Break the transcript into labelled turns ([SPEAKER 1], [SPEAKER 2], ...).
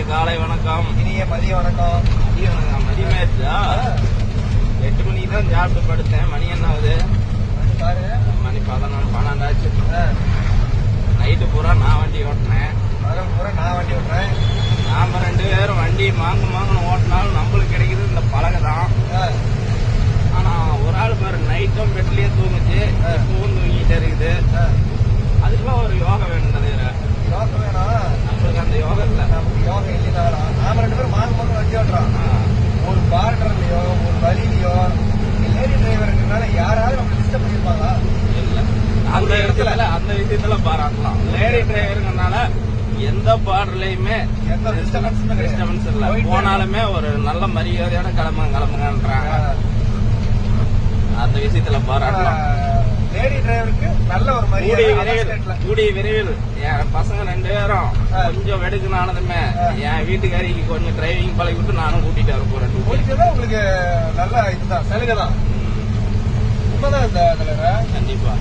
[SPEAKER 1] காலை வணக்கம்.
[SPEAKER 2] இனிய மதிய வணக்கம்.
[SPEAKER 1] மதிய வணக்கம். மதியமாயிருச்சா? 8 மணிக்கு தான் சாப்பிட்டு படுத்தேன். மணி என்ன ஆகுது?
[SPEAKER 2] பாரு,
[SPEAKER 1] மணி 11 ஆச்சு. நைட்டு பூரா நான் வண்டி ஓட்டினேன்.
[SPEAKER 2] பகல் பூரா நான் வண்டி ஓட்டுறேன்.
[SPEAKER 1] நாம 2 பேரும் வண்டி மாங்கன்னு ஓட்டினாலும் நம்மளுக்கு கிடைக்குது இந்த பழக தான். ஆனா ஒரு ஆள் பாரு, நைட்டும் பெட்லயே தூங்குச்சு, இப்பவும் தூங்கிட்டே இருக்குது. அதுக்கெல்லாம் ஒரு யோகா வேணும்.
[SPEAKER 2] யோகம் வேணும்.
[SPEAKER 1] நம்மளுக்கு அந்த யோகம் இல்ல.
[SPEAKER 2] நமக்கு யோகம் இல்லைனாலும் நாம 2 பேரும் மாங்க வண்டி ஓட்டுறோம். ஒரு பார்டர்லயோ ஒரு வழியிலயோ லேடி டிரைவர் இருக்கிறதுனால யாராவது நம்ம டிஸ்டர்ப் பண்ணிருப்பாங்களா?
[SPEAKER 1] இல்ல. அந்த இடத்துல அந்த விஷயத்துல பாராட்டலாம். லேடி டிரைவருங்கனால எந்த பார்டர்லயுமே
[SPEAKER 2] எந்த
[SPEAKER 1] டிஸ்டர்பன்ஸ் இல்ல. போனாலுமே ஒரு நல்ல மரியாதையான கிளம்புங்கன்றாங்க. அந்த விஷயத்துல பாராட்டலாம்.
[SPEAKER 2] லேடி டிரைவருக்கு நல்ல ஒரு மரியாதை.
[SPEAKER 1] கூடிய விரைவில் என் பசங்க 2 பேரும் கொஞ்சம் வெடுக்குனானதுமே என் வீட்டுக்காரிக்கு கொஞ்சம் டிரைவிங் பழகி விட்டு நானும் கூட்டிட்டு வர போறேன்.
[SPEAKER 2] உங்களுக்கு நல்ல இதுதான், சலுகை தான். உண்மைதான் இந்த தலைவர.
[SPEAKER 1] கண்டிப்பா.